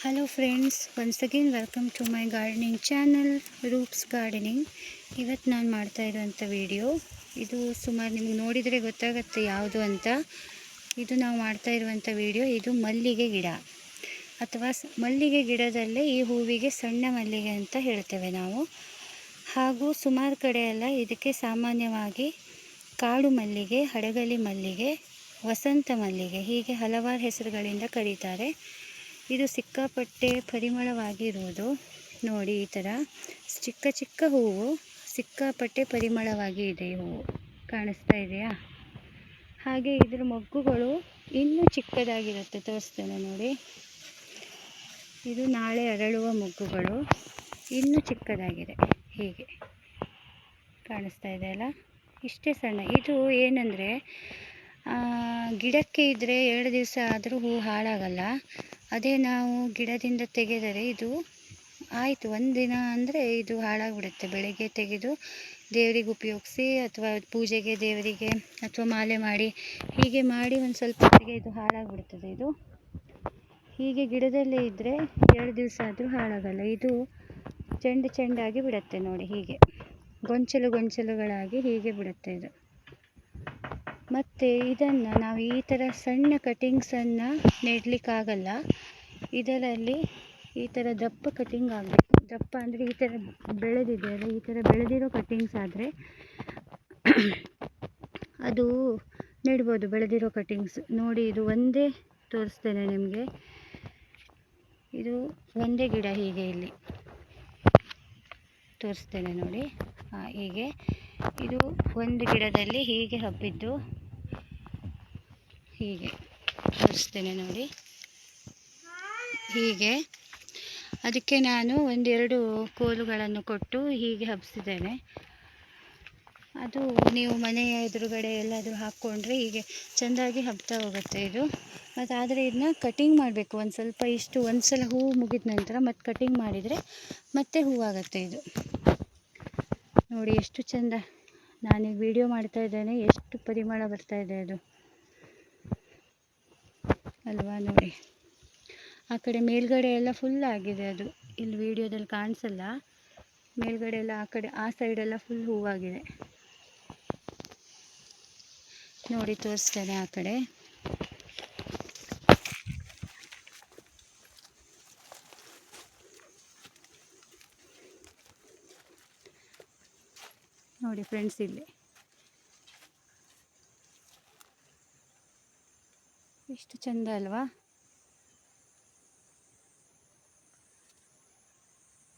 Hello friends, once again welcome to my gardening channel Roops gardening. ಇವತ್ತು ನಾನು ಮಾಡ್ತಾ ಇರೋವಂಥ ವಿಡಿಯೋ ಇದು ಸುಮಾರು ನಿಮ್ಗೆ ನೋಡಿದರೆ ಗೊತ್ತಾಗುತ್ತೆ ಯಾವುದು ಅಂತ. ಇದು ನಾವು ಮಾಡ್ತಾ ಇರುವಂಥ ವಿಡಿಯೋ ಇದು ಮಲ್ಲಿಗೆ ಗಿಡ ಅಥವಾ ಮಲ್ಲಿಗೆ ಗಿಡದಲ್ಲೇ ಈ ಹೂವಿಗೆ ಸಣ್ಣ ಮಲ್ಲಿಗೆ ಅಂತ ಹೇಳ್ತೇವೆ ನಾವು. ಹಾಗೂ ಸುಮಾರು ಕಡೆ ಎಲ್ಲ ಇದಕ್ಕೆ ಸಾಮಾನ್ಯವಾಗಿ ಕಾಡು ಮಲ್ಲಿಗೆ, ಹಡಗಲಿ ಮಲ್ಲಿಗೆ, ವಸಂತ ಮಲ್ಲಿಗೆ ಹೀಗೆ ಹಲವಾರು ಹೆಸರುಗಳಿಂದ ಕರೀತಾರೆ. ಇದು ಸಿಕ್ಕಾಪಟ್ಟೆ ಪರಿಮಳವಾಗಿರುವುದು ನೋಡಿ. ಈ ಥರ ಚಿಕ್ಕ ಚಿಕ್ಕ ಹೂವು ಸಿಕ್ಕಾಪಟ್ಟೆ ಪರಿಮಳವಾಗಿ ಇದೆ. ಈ ಹೂವು ಕಾಣಿಸ್ತಾ ಇದೆಯಾ? ಹಾಗೆ ಇದರ ಮೊಗ್ಗುಗಳು ಇನ್ನೂ ಚಿಕ್ಕದಾಗಿರುತ್ತೆ, ತೋರಿಸ್ತೇನೆ ನೋಡಿ. ಇದು ನಾಳೆ ಅರಳುವ ಮೊಗ್ಗುಗಳು ಇನ್ನೂ ಚಿಕ್ಕದಾಗಿದೆ. ಹೀಗೆ ಕಾಣಿಸ್ತಾ ಇದೆ ಅಲ್ಲ, ಇಷ್ಟೇ ಸಣ್ಣ. ಇದು ಏನಂದರೆ ಗಿಡಕ್ಕೆ ಇದ್ದರೆ 2 ದಿವಸ ಆದರೂ ಹೂ ಹಾಳಾಗಲ್ಲ. ಅದೇ ನಾವು ಗಿಡದಿಂದ ತೆಗೆದರೆ ಇದು ಆಯಿತು ಒಂದಿನ ಅಂದರೆ ಇದು ಹಾಳಾಗಿಬಿಡುತ್ತೆ. ಬೆಳಗ್ಗೆ ತೆಗೆದು ದೇವರಿಗೆ ಉಪಯೋಗಿಸಿ ಅಥವಾ ಪೂಜೆಗೆ, ದೇವರಿಗೆ ಅಥವಾ ಮಾಲೆ ಮಾಡಿ ಹೀಗೆ ಮಾಡಿ ಒಂದು ಸ್ವಲ್ಪ ಹೊತ್ತಿಗೆ ಇದು ಹಾಳಾಗಿಬಿಡ್ತದೆ. ಇದು ಹೀಗೆ ಗಿಡದಲ್ಲೇ ಇದ್ದರೆ 2 ದಿವಸ ಆದರೂ ಹಾಳಾಗಲ್ಲ. ಇದು ಚೆಂಡಾಗಿ ಬಿಡುತ್ತೆ ನೋಡಿ. ಹೀಗೆ ಗೊಂಚಲುಗಳಾಗಿ ಹೀಗೆ ಬಿಡುತ್ತೆ ಇದು. ಮತ್ತು ಇದನ್ನು ನಾವು ಈ ಥರ ಸಣ್ಣ ಕಟಿಂಗ್ಸನ್ನು ನೆಡಲಿಕ್ಕಾಗಲ್ಲ. ಇದರಲ್ಲಿ ಈ ಥರ ದಪ್ಪ ಕಟಿಂಗ್ ಆಗಬೇಕು. ದಪ್ಪ ಅಂದರೆ ಈ ಥರ ಬೆಳೆದಿದೆಯಲ್ಲ, ಈ ಥರ ಬೆಳೆದಿರೋ ಕಟಿಂಗ್ಸ್ ಆದರೆ ಅದು ನೆಡ್ಬೋದು. ಬೆಳೆದಿರೋ ಕಟಿಂಗ್ಸ್ ನೋಡಿ. ಇದು ಒಂದೇ ತೋರಿಸ್ತೇನೆ ನಿಮಗೆ. ಇದು ಒಂದೇ ಗಿಡ ಹೀಗೆ ಇಲ್ಲಿ ತೋರಿಸ್ತೇನೆ ನೋಡಿ. ಹೀಗೆ ಇದು ಒಂದು ಗಿಡದಲ್ಲಿ ಹೀಗೆ ಹಬ್ಬಿದ್ದು ಹೀಗೆ ತೋರಿಸ್ತೇನೆ ನೋಡಿ. ಹೀಗೆ ಅದಕ್ಕೆ ನಾನು 1-2 ಕೋಲುಗಳನ್ನು ಕೊಟ್ಟು ಹೀಗೆ ಹಬ್ಬಿಸಿದ್ದೇನೆ. ಅದು ನೀವು ಮನೆಯ ಎದುರುಗಡೆ ಎಲ್ಲಾದರೂ ಹಾಕ್ಕೊಂಡ್ರೆ ಹೀಗೆ ಚೆಂದಾಗಿ ಹಬ್ತಾ ಹೋಗುತ್ತೆ ಇದು. ಮತ್ತು ಆದರೆ ಇದನ್ನ ಕಟಿಂಗ್ ಮಾಡಬೇಕು. ಒಂದು ಸ್ವಲ್ಪ ಇಷ್ಟು ಒಂದು ಸಲ ಹೂವು ಮುಗಿದ ನಂತರ ಮತ್ತೆ ಕಟಿಂಗ್ ಮಾಡಿದರೆ ಮತ್ತೆ ಹೂವಾಗುತ್ತೆ ಇದು ನೋಡಿ. ಎಷ್ಟು ಚೆಂದ. ನಾನೀಗ ವಿಡಿಯೋ ಮಾಡ್ತಾ ಇದ್ದೇನೆ, ಎಷ್ಟು ಪರಿಮಳ ಬರ್ತಾ ಇದೆ ಅದು ಅಲ್ವಾ ನೋಡಿ. ಆ ಕಡೆ ಮೇಲ್ಗಡೆ ಎಲ್ಲ ಫುಲ್ ಆಗಿದೆ. ಅದು ಇಲ್ಲಿ ವಿಡಿಯೋದಲ್ಲಿ ಕಾಣಿಸಲ್ಲ. ಮೇಲ್ಗಡೆ ಎಲ್ಲ ಆ ಕಡೆ ಆ ಸೈಡೆಲ್ಲ ಫುಲ್ ಹೂವಾಗಿದೆ ನೋಡಿ. ತೋರಿಸ್ತೇನೆ ಆ ಕಡೆ. ನೋಡಿ ಫ್ರೆಂಡ್ಸ್, ಇಲ್ಲಿ ಎಷ್ಟು ಚೆಂದ ಅಲ್ವಾ.